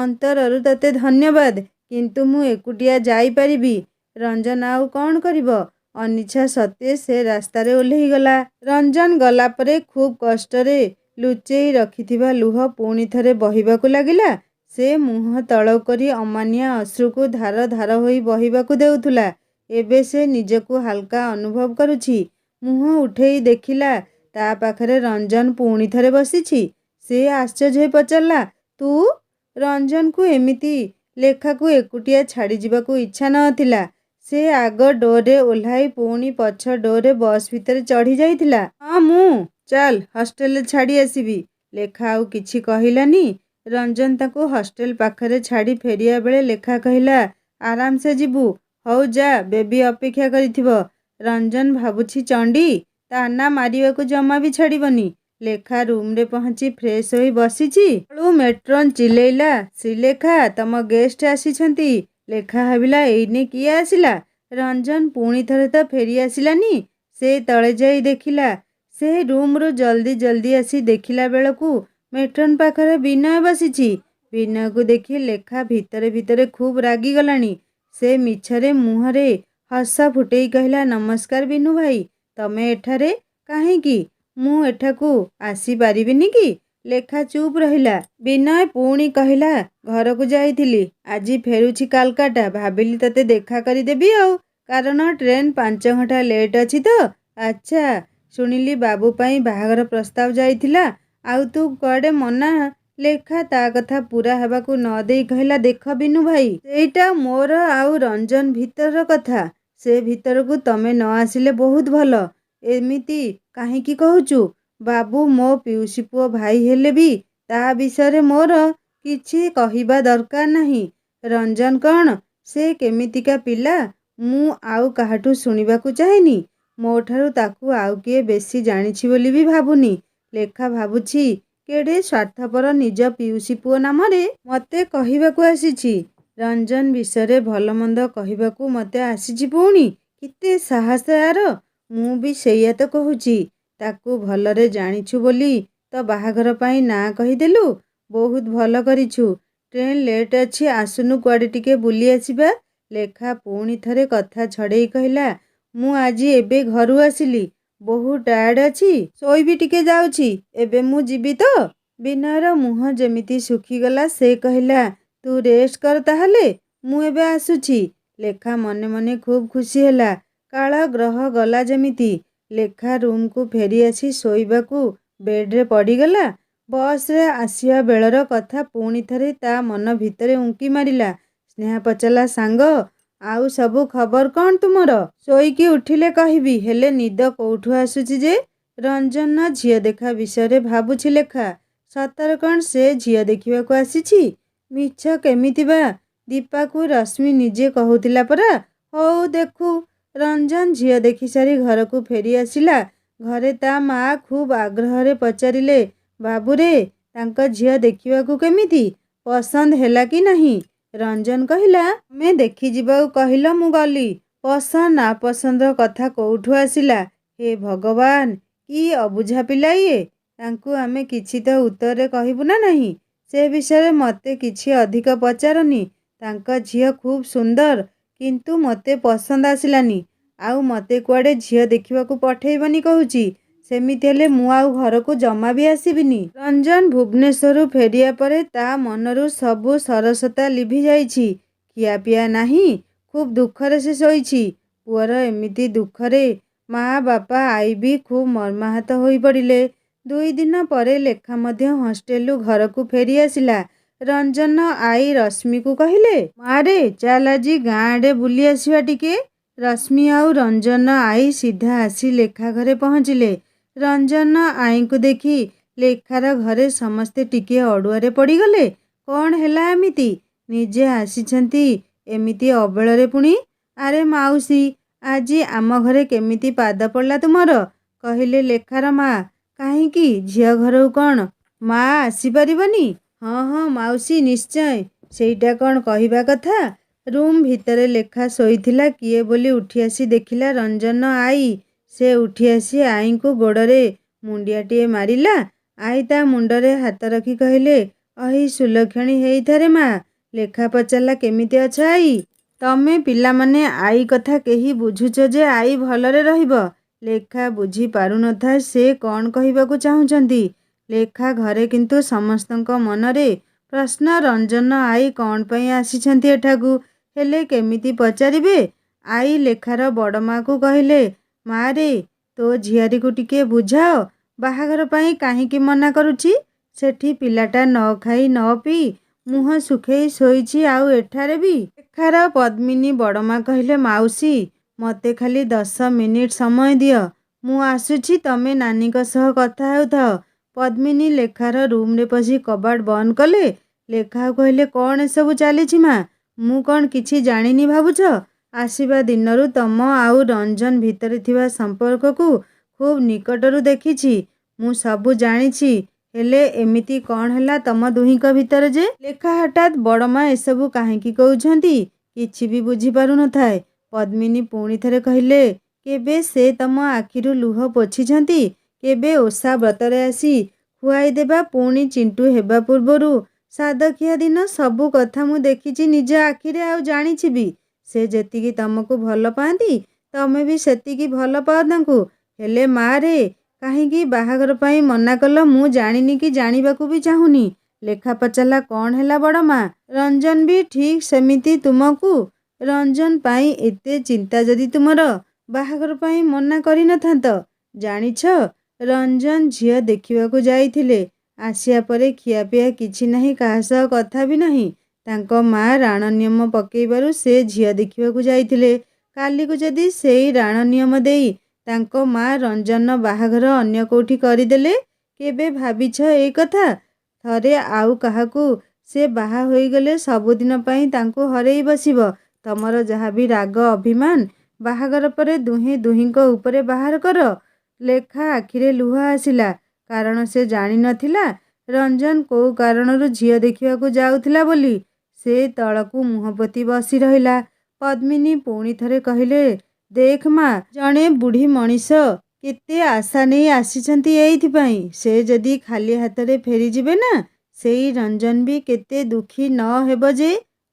ଅନ୍ତରରୁ ତତେ ଧନ୍ୟବାଦ। କିନ୍ତୁ ମୁଁ ଏକୁଟିଆ ଯାଇପାରିବି? ରଞ୍ଜନ ଆଉ କ'ଣ କରିବ? ଅନିଚ୍ଛା ସତ୍ତ୍ୱେ ସେ ରାସ୍ତାରେ ଓହ୍ଲେଇଗଲା। ରଞ୍ଜନ ଗଲା ପରେ ଖୁବ୍ କଷ୍ଟରେ ଲୁଚେଇ ରଖିଥିବା ଲୁହ ପୁଣି ଥରେ ବହିବାକୁ ଲାଗିଲା। ସେ ମୁହଁ ତଳ କରି ଅମାନିଆ ଅଶ୍ରୁକୁ ଧାର ଧାର ହୋଇ ବହିବାକୁ ଦେଉଥିଲା। ଏବେ ସେ ନିଜକୁ ହାଲକା ଅନୁଭବ କରୁଛି। ମୁହଁ ଉଠେଇ ଦେଖିଲା ତା ପାଖରେ ରଞ୍ଜନ ପୁଣି ଥରେ ବସିଛି। ସେ ଆଶ୍ଚର୍ଯ୍ୟ ହୋଇ ପଚାରିଲା, ତୁ? ରଞ୍ଜନକୁ ଏମିତି ଲେଖାକୁ ଏକୁଟିଆ ଛାଡ଼ିଯିବାକୁ ଇଚ୍ଛା ନଥିଲା। ସେ ଆଗ ଡୋରରେ ଓହ୍ଲାଇ ପୁଣି ପଛ ଡୋରରେ ବସ୍ ଭିତରେ ଚଢ଼ି ଯାଇଥିଲା। ହଁ ମୁଁ। ଚାଲ ହଷ୍ଟେଲରେ ଛାଡ଼ି ଆସିବି। ଲେଖା ଆଉ କିଛି କହିଲାନି। ରଞ୍ଜନ ତାକୁ ହଷ୍ଟେଲ ପାଖରେ ଛାଡ଼ି ଫେରିବା ବେଳେ ଲେଖା କହିଲା, ଆରାମସେ ଯିବୁ। ହଉ ଯା, ବେବି ଅପେକ୍ଷା କରିଥିବ। ରଞ୍ଜନ ଭାବୁଛି ଚଣ୍ଡୀ ତାନା ମାରିବାକୁ ଜମା ବି ଛାଡ଼ିବନି। ଲେଖା ରୁମରେ ପହଞ୍ଚି ଫ୍ରେଶ ହୋଇ ବସିଛି। ତଳୁ ମେଟ୍ରନ୍ ଚିଲେଇଲା, ଶ୍ରୀଲେଖା, ତମ ଗେଷ୍ଟ ଆସିଛନ୍ତି। ଲେଖା ଭାବିଲା, ଏଇନେ କିଏ ଆସିଲା? ରଞ୍ଜନ ପୁଣି ଥରେ ତ ଫେରି ଆସିଲାନି। ସେ ତଳେ ଯାଇ ଦେଖିଲା। ସେ ରୁମରୁ ଜଲ୍ଦି ଜଲ୍ଦି ଆସି ଦେଖିଲା ବେଳକୁ ମେଟ୍ରନ୍ ପାଖରେ ବିନୟ ବସିଛି। ବିନୟକୁ ଦେଖି ଲେଖା ଭିତରେ ଭିତରେ ଖୁବ୍ ରାଗିଗଲାଣି। ସେ ମିଛରେ ମୁହଁରେ ହସ ଫୁଟେଇ କହିଲା, ନମସ୍କାର ବିନୁ ଭାଇ, ତମେ ଏଠାରେ କାହିଁକି? ମୁଁ ଏଠାକୁ ଆସିପାରିବିନି କି? ଲେଖା ଚୁପ୍ ରହିଲା। ବିନୟ ପୁଣି କହିଲା, ଘରକୁ ଯାଇଥିଲି। ଆଜି ଫେରୁଛି କାଲକାଟା। ଭାବିଲି ତତେ ଦେଖା କରିଦେବି ଆଉ। କାରଣ ଟ୍ରେନ୍ 5 ଘଣ୍ଟା ଲେଟ୍ ଅଛି ତ। ଆଚ୍ଛା, ଶୁଣିଲି ବାବୁ ପାଇଁ ବାହାଘର ପ୍ରସ୍ତାବ ଯାଇଥିଲା, ଆଉ ତୁ କୁଆଡ଼େ ମନା। ଲେଖା ତା କଥା ପୂରା ହେବାକୁ ନ ଦେଇ କହିଲା, ଦେଖ ବିନୁ ଭାଇ, ସେଇଟା ମୋର ଆଉ ରଞ୍ଜନ ଭିତରର କଥା। ସେ ଭିତରକୁ ତମେ ନ ଆସିଲେ ବହୁତ ଭଲ। ଏମିତି କାହିଁକି କହୁଛୁ? ବାବୁ ମୋ ପିଉସୀ ପୁଅ ଭାଇ ହେଲେ ବି ତା ବିଷୟରେ ମୋର କିଛି କହିବା ଦରକାର ନାହିଁ। ରଞ୍ଜନ କ'ଣ, ସେ କେମିତିକା ପିଲା ମୁଁ ଆଉ କାହାଠୁ ଶୁଣିବାକୁ ଚାହେଁନି। ମୋଠାରୁ ତାକୁ ଆଉ କିଏ ବେଶୀ ଜାଣିଛି ବୋଲି ବି ଭାବୁନି। ଲେଖା ଭାବୁଛି କେଡ଼େ ସ୍ୱାର୍ଥପର ନିଜ ପିଉସୀ ପୁଅ ନାମରେ ମୋତେ କହିବାକୁ ଆସିଛି। ରଞ୍ଜନ ବିଷୟରେ ଭଲ ମନ୍ଦ କହିବାକୁ ମୋତେ ଆସିଛି ପୁଣି। କେତେ ସାହସ ୟାର। ମୁଁ ବି ସେଇଆ ତ କହୁଛି। ତାକୁ ଭଲରେ ଜାଣିଛୁ ବୋଲି ତ ବାହାଘର ପାଇଁ ନାଁ କହିଦେଲୁ। ବହୁତ ଭଲ କରିଛୁ। ଟ୍ରେନ୍ ଲେଟ୍ ଅଛି, ଆସୁନୁ କୁଆଡ଼େ ଟିକେ ବୁଲି ଆସିବା। ଲେଖା ପୁଣି ଥରେ କଥା ଛଡ଼େଇ କହିଲା, ମୁଁ ଆଜି ଏବେ ଘରୁ ଆସିଲି। ବହୁତ ଟାୟାର୍ଡ଼ ଅଛି, ଶୋଇବି ଟିକେ ଯାଉଛି। ଏବେ ମୁଁ ଯିବି ତ। ବିନୟର ମୁହଁ ଯେମିତି ଶୁଖିଗଲା। ସେ କହିଲା, ତୁ ରେଷ୍ଟ କର ତାହେଲେ, ମୁଁ ଏବେ ଆସୁଛି। ଲେଖା ମନେ ମନେ ଖୁବ୍ ଖୁସି ହେଲା। କାଳ ଗ୍ରହ ଗଲା ଯେମିତି। ଲେଖା ରୁମ୍କୁ ଫେରି ଆସି ଶୋଇବାକୁ ବେଡ୍ରେ ପଡ଼ିଗଲା। ବସ୍ରେ ଆସିବା ବେଳର କଥା ପୁଣି ଥରେ ତା ମନ ଭିତରେ ଉଙ୍କି ମାରିଲା। ସ୍ନେହା ପଚାରିଲା, ସାଙ୍ଗ, ଆଉ ସବୁ ଖବର କ'ଣ ତୁମର? ଶୋଇକି ଉଠିଲେ କହିବି, ହେଲେ ନିଦ କୋଉଠୁ ଆସୁଛି ଯେ? ରଞ୍ଜନ ଝିଅ ଦେଖା ବିଷୟରେ ଭାବୁଛି ଲେଖା। ସତରେ କ'ଣ ସେ ଝିଅ ଦେଖିବାକୁ ଆସିଛି? ମିଛ କେମିତି ବା? ଦୀପାକୁ ରଶ୍ମି ନିଜେ କହୁଥିଲା ପରା। ହଉ ଦେଖୁ। ରଞ୍ଜନ ଝିଅ ଦେଖିସାରି ଘରକୁ ଫେରି ଆସିଲା। ଘରେ ତା ମା ଖୁବ୍ ଆଗ୍ରହରେ ପଚାରିଲେ, ବାବୁରେ, ତାଙ୍କ ଝିଅ ଦେଖିବାକୁ କେମିତି? ପସନ୍ଦ ହେଲା କି ନାହିଁ? ରଞ୍ଜନ କହିଲା, ତମେ ଦେଖିଯିବାକୁ କହିଲ, ମୁଁ ଗଲି। ପସନ୍ଦ ନାପସନ୍ଦର କଥା କୋଉଠୁ ଆସିଲା? ହେ ଭଗବାନ, କି ଅବୁଝା ପିଲା ଇଏ। ତାଙ୍କୁ ଆମେ କିଛି ତ ଉତ୍ତରରେ କହିବୁ ନା ନାହିଁ। ସେ ବିଷୟରେ ମୋତେ କିଛି ଅଧିକ ପଚାରନି। ତାଙ୍କ ଝିଅ ଖୁବ୍ ସୁନ୍ଦର, କିନ୍ତୁ ମୋତେ ପସନ୍ଦ ଆସିଲାନି। ଆଉ ମୋତେ କୁଆଡ଼େ ଝିଅ ଦେଖିବାକୁ ପଠେଇବନି କହୁଛି। ସେମିତି ହେଲେ ମୁଁ ଆଉ ଘରକୁ ଜମା ବି ଆସିବିନି। ରଞ୍ଜନ ଭୁବନେଶ୍ୱରରୁ ଫେରିବା ପରେ ତା ମନରୁ ସବୁ ସରସତା ଲିଭି ଯାଇଛି। ଖିଆପିଆ ନାହିଁ, ଖୁବ୍ ଦୁଃଖରେ ସେ ଶୋଇଛି। ପୁଅର ଏମିତି ଦୁଃଖରେ ମା, ବାପା, ଆଈ ବି ଖୁବ୍ ମର୍ମାହତ ହୋଇପଡ଼ିଲେ। 2 ଦିନ ପରେ ଲେଖା ମଧ୍ୟ ହଷ୍ଟେଲରୁ ଘରକୁ ଫେରି ଆସିଲା। ରଞ୍ଜନ ଆଈ ରଶ୍ମିକୁ କହିଲେ, ମାରେ, ଚାଲ ଆଜି ଗାଁ ଆଡ଼େ ବୁଲି ଆସିବା ଟିକେ। ରଶ୍ମି ଆଉ ରଞ୍ଜନ ଆଈ ସିଧା ଆସି ଲେଖା ଘରେ ପହଞ୍ଚିଲେ। ରଞ୍ଜନ ଆଈଙ୍କୁ ଦେଖି ଲେଖାର ଘରେ ସମସ୍ତେ ଟିକିଏ ଅଡ଼ୁଆରେ ପଡ଼ିଗଲେ। କ'ଣ ହେଲା ଏମିତି? ନିଜେ ଆସିଛନ୍ତି ଏମିତି ଅବେଳରେ ପୁଣି? ଆରେ ମାଉସୀ, ଆଜି ଆମ ଘରେ କେମିତି ପାଦ ପଡ଼ିଲା ତୁମର? କହିଲେ ଲେଖାର ମା। କାହିଁକି, ଝିଅ ଘରକୁ କ'ଣ ମା ଆସିପାରିବନି? ହଁ ହଁ ମାଉସୀ, ନିଶ୍ଚୟ। ସେଇଟା କ'ଣ କହିବା କଥା? ରୁମ୍ ଭିତରେ ଲେଖା ଶୋଇଥିଲା। କିଏ ବୋଲି ଉଠିଆସି ଦେଖିଲା ରଞ୍ଜନ ଆଈ। ସେ ଉଠିଆସି ଆଈଙ୍କୁ ଗୋଡ଼ରେ ମୁଣ୍ଡିଆଟିଏ ମାରିଲା। ଆଈ ତା ମୁଣ୍ଡରେ ହାତ ରଖି କହିଲେ, ଅହି ସୁଲକ୍ଷଣୀ ହେଇଥାରେ ମା। ଲେଖା ପଚାରିଲା, କେମିତି ଅଛ ଆଈ? ତମେ ପିଲାମାନେ ଆଈ କଥା କେହି ବୁଝୁଛ ଯେ ଆଈ ଭଲରେ ରହିବ। ଲେଖା ବୁଝି ପାରୁନଥାଏ ସେ କ'ଣ କହିବାକୁ ଚାହୁଁଛନ୍ତି। ଲେଖା ଘରେ କିନ୍ତୁ ସମସ୍ତଙ୍କ ମନରେ ପ୍ରଶ୍ନ, ରଞ୍ଜନ ଆଈ କ'ଣ ପାଇଁ ଆସିଛନ୍ତି ଏଠାକୁ? ହେଲେ କେମିତି ପଚାରିବେ? ଆଈ ଲେଖାର ବଡ଼ ମା'କୁ କହିଲେ, ମାରେ, ତୋ ଝିଆରୀକୁ ଟିକେ ବୁଝାଅ, ବାହାଘର ପାଇଁ କାହିଁକି ମନା କରୁଛି? ସେଠି ପିଲାଟା ନ ଖାଇ ନ ପିଇ ମୁହଁ ଶୁଖେଇ ଶୋଇଛି, ଆଉ ଏଠାରେ ବି। ଲେଖାର ପଦ୍ମିନୀ ବଡ଼ମା କହିଲେ, ମାଉସୀ, ମୋତେ ଖାଲି 10 ମିନିଟ୍ ସମୟ ଦିଅ। ମୁଁ ଆସୁଛି, ତମେ ନାନୀଙ୍କ ସହ କଥା ହେଉଥାଅ। ପଦ୍ମିନୀ ଲେଖାର ରୁମ୍ରେ ପଶି କବାଟ ବନ୍ଦ କଲେ। ଲେଖାକୁ କହିଲେ, କ'ଣ ଏସବୁ ଚାଲିଛି ମା? ମୁଁ କ'ଣ କିଛି ଜାଣିନି ଭାବୁଛ? ଆସିବା ଦିନରୁ ତମ ଆଉ ରଞ୍ଜନ ଭିତରେ ଥିବା ସମ୍ପର୍କକୁ ଖୁବ୍ ନିକଟରୁ ଦେଖିଛି। ମୁଁ ସବୁ ଜାଣିଛି। ହେଲେ ଏମିତି କ'ଣ ହେଲା ତମ ଦୁହିଁଙ୍କ ଭିତରେ ଯେ? ଲେଖା ହଠାତ୍ ବଡ଼ମା ଏସବୁ କାହିଁକି କହୁଛନ୍ତି କିଛି ବି ବୁଝିପାରୁନଥାଏ। ପଦ୍ମିନୀ ପୁଣି ଥରେ କହିଲେ, କେବେ ସେ ତମ ଆଖିରୁ ଲୁହ ପୋଛିଛନ୍ତି? କେବେ ଓଷା ବ୍ରତରେ ଆସି ଖୁଆଇଦେବା ପୁଣି ଚିଣ୍ଟୁ ହେବା ପୂର୍ବରୁ ସାଦଖିଆ ଦିନ ସବୁ କଥା ମୁଁ ଦେଖିଛି ନିଜ ଆଖିରେ, ଆଉ ଜାଣିଛି ବି। ସେ ଯେତିକି ତମକୁ ଭଲ ପାଆନ୍ତି, ତମେ ବି ସେତିକି ଭଲ ପାଅ ତାଙ୍କୁ। ହେଲେ ମାରେ, କାହିଁକି ବାହାଘର ପାଇଁ ମନା କଲ? ମୁଁ ଜାଣିନି କି ଜାଣିବାକୁ ବି ଚାହୁଁନି। ଲେଖା ପଚାରିଲା, କ'ଣ ହେଲା ବଡ଼ ମା? ରଞ୍ଜନ ବି ଠିକ୍ ସେମିତି ତୁମକୁ? ରଞ୍ଜନ ପାଇଁ ଏତେ ଚିନ୍ତା ଯଦି ତୁମର, ବାହାଘର ପାଇଁ ମନା କରିନଥାନ୍ତ? ଜାଣିଛ, ରଞ୍ଜନ ଝିଅ ଦେଖିବାକୁ ଯାଇଥିଲେ। ଆସିବା ପରେ ଖିଆପିଆ କିଛି ନାହିଁ, କାହା ସହ କଥା ବି ନାହିଁ। ତାଙ୍କ ମା ରାଣ ନିୟମ ପକେଇବାରୁ ସେ ଝିଅ ଦେଖିବାକୁ ଯାଇଥିଲେ। କାଲିକୁ ଯଦି ସେଇ ରାଣ ନିୟମ ଦେଇ ତାଙ୍କ ମା ରଞ୍ଜନର ବାହାଘର ଅନ୍ୟ କେଉଁଠି କରିଦେଲେ? କେବେ ଭାବିଛ ଏଇ କଥା? ଥରେ ଆଉ କାହାକୁ ସେ ବାହା ହୋଇଗଲେ ସବୁଦିନ ପାଇଁ ତାଙ୍କୁ ହରେଇ ବସିବ। ତମର ଯାହା ବି ରାଗ ଅଭିମାନ ବାହାଘର ପରେ ଦୁହେଁ ଦୁହିଁଙ୍କ ଉପରେ ବାହାର କର। ଲେଖା ଆଖିରେ ଲୁହ ଆସିଲା, କାରଣ ସେ ଜାଣିନଥିଲା ରଞ୍ଜନ କୋଉ କାରଣରୁ ଝିଅ ଦେଖିବାକୁ ଯାଉଥିଲା ବୋଲି। ସେ ତଳକୁ ମୁହଁ ପୋତି ବସି ରହିଲା। ପଦ୍ମିନୀ ପୁଣି ଥରେ କହିଲେ, ଦେଖ ମା, ଜଣେ ବୁଢ଼ୀ ମଣିଷ କେତେ ଆଶା ନେଇ ଆସିଛନ୍ତି ଏଇଥିପାଇଁ। ସେ ଯଦି ଖାଲି ହାତରେ ଫେରିଯିବେ ନା, ସେଇ ରଞ୍ଜନ ବି କେତେ ଦୁଃଖୀ ନ ହେବ ଯେ।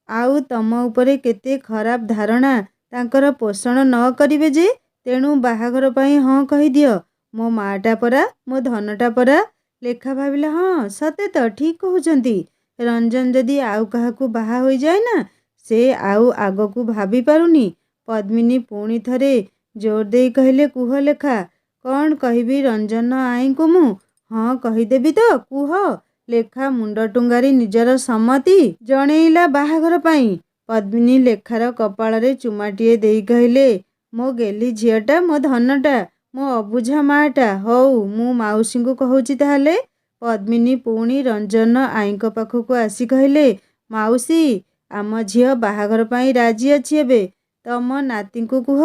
ଆଉ ତମ ଉପରେ କେତେ ଖରାପ ଧାରଣା ତାଙ୍କର ପୋଷଣ ନ କରିବେ ଯେ। ତେଣୁ ବାହାଘର ପାଇଁ ହଁ କହିଦିଅ। ମୋ ମାଟା ପରା, ମୋ ଧନଟା ପରା। ଲେଖା ଭାବିଲା, ହଁ ସତେ ତ, ଠିକ୍ କହୁଛନ୍ତି। ରଞ୍ଜନ ଯଦି ଆଉ କାହାକୁ ବାହା ହୋଇଯାଏ ନା, ସେ ଆଉ ଆଗକୁ ଭାବି ପାରୁନି। ପଦ୍ମିନୀ ପୁଣି ଥରେ ଜୋର ଦେଇ କହିଲେ, କୁହ ଲେଖା, କ'ଣ କହିବି ରଞ୍ଜନ ଆଈଙ୍କୁ ମୁଁ? ହଁ କହିଦେବି ତ, କୁହ। ଲେଖା ମୁଣ୍ଡ ଟୁଙ୍ଗାରି ନିଜର ସମ୍ମତି ଜଣେଇଲା ବାହାଘର ପାଇଁ। ପଦ୍ମିନୀ ଲେଖାର କପାଳରେ ଚୁମାଟିଏ ଦେଇ କହିଲେ, ମୋ ଗେହ୍ଲି ଝିଅଟା, ମୋ ଧନଟା, ମୋ ଅବୁଝା ମାଟା। ହଉ, ମୁଁ ମାଉସୀଙ୍କୁ କହୁଛି ତାହେଲେ। ପଦ୍ମିନୀ ପୁଣି ରଞ୍ଜନ ଆଈଙ୍କ ପାଖକୁ ଆସି କହିଲେ, ମାଉସୀ, ଆମ ଝିଅ ବାହାଘର ପାଇଁ ରାଜି ଅଛି ଏବେ। ତମ ନାତିଙ୍କୁ କୁହ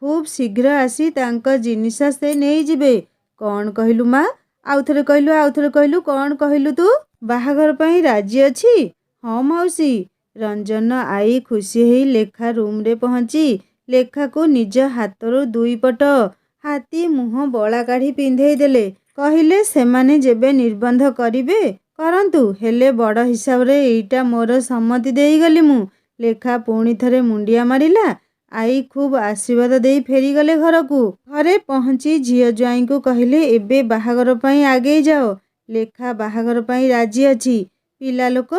ଖୁବ୍ ଶୀଘ୍ର ଆସି ତାଙ୍କ ଜିନିଷ ସେ ନେଇଯିବେ। କ'ଣ କହିଲୁ ମା? ଆଉଥରେ କହିଲୁ, କ'ଣ କହିଲୁ ତୁ? ବାହାଘର ପାଇଁ ରାଜି ଅଛି? ହଁ ମାଉସୀ। ରଞ୍ଜନ ଆଈ ଖୁସି ହେଇ ଲେଖା ରୁମ୍ରେ ପହଞ୍ଚି ଲେଖାକୁ ନିଜ ହାତରୁ ଦୁଇପଟ ହାତୀ ମୁହଁ ବଳା କାଢ଼ି ପିନ୍ଧେଇ ଦେଲେ। କହିଲେ, ସେମାନେ ଯେବେ ନିର୍ବନ୍ଧ କରିବେ କରନ୍ତୁ, ହେଲେ ବଡ଼ ହିସାବରେ ଏଇଟା ମୋର ସମ୍ମତି ଦେଇଗଲି ମୁଁ। ଲେଖା ପୁଣି ଥରେ ମୁଣ୍ଡିଆ ମାରିଲା। ଆଈ ଖୁବ୍ ଆଶୀର୍ବାଦ ଦେଇ ଫେରିଗଲେ ଘରକୁ। ଘରେ ପହଞ୍ଚି ଝିଅ ଜ୍ୱାଇଁଙ୍କୁ କହିଲେ, ଏବେ ବାହାଘର ପାଇଁ ଆଗେଇ ଯାଅ। ଲେଖା ବାହାଘର ପାଇଁ ରାଜି ଅଛି। ପିଲା ଲୋକ,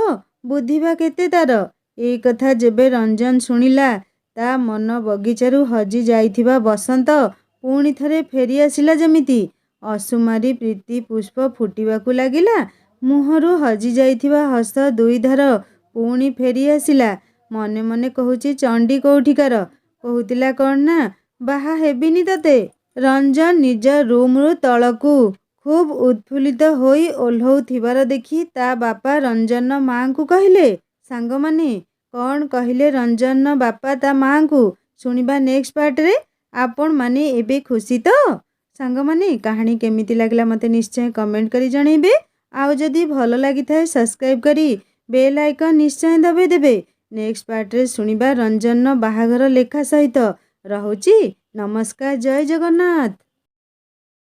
ବୁଦ୍ଧି ବା କେତେ ତାର। ଏଇ କଥା ଯେବେ ରଞ୍ଜନ ଶୁଣିଲା, ତା ମନ ବଗିଚାରୁ ହଜି ଯାଇଥିବା ବସନ୍ତ ପୁଣି ଥରେ ଫେରି ଆସିଲା ଯେମିତି। ଅସୁମାରୀ ପ୍ରୀତି ପୁଷ୍ପ ଫୁଟିବାକୁ ଲାଗିଲା। ମୁହଁରୁ ହଜି ଯାଇଥିବା ହସ ଦୁଇଧାର ପୁଣି ଫେରି ଆସିଲା। ମନେ ମନେ କହୁଛି, ଚଣ୍ଡୀ କୋଉଠିକାର? କହୁଥିଲା କ'ଣ ନା, ବାହା ହେବିନି ତତେ। ରଞ୍ଜନ ନିଜ ରୁମ୍ରୁ ତଳକୁ ଖୁବ୍ ଉତ୍ଫୁଲ୍ଲିତ ହୋଇ ଓହ୍ଲଉଥିବାର ଦେଖି ତା ବାପା ରଞ୍ଜନର ମାଆଙ୍କୁ କହିଲେ, ସାଙ୍ଗମାନେ କ'ଣ କହିଲେ ରଞ୍ଜନର ବାପା ତା ମାଆଙ୍କୁ, ଶୁଣିବା ନେକ୍ସଟ ପାର୍ଟରେ। ଆପଣମାନେ ଏବେ ଖୁସି ତ? ସାଙ୍ଗମାନେ, କାହାଣୀ କେମିତି ଲାଗିଲା ମୋତେ ନିଶ୍ଚୟ କମେଣ୍ଟ କରି ଜଣେଇବେ। ଆଉ ଯଦି ଭଲ ଲାଗିଥାଏ ସବସ୍କ୍ରାଇବ୍ କରି ବେଲ୍ ଆଇକନ୍ ନିଶ୍ଚୟ ଦବାଇ ଦେବେ। ନେକ୍ସଟ ପାର୍ଟରେ ଶୁଣିବା ରଞ୍ଜନର ବାହାଘର ଲେଖା ସହିତ। ରହୁଛି, ନମସ୍କାର, ଜୟ ଜଗନ୍ନାଥ।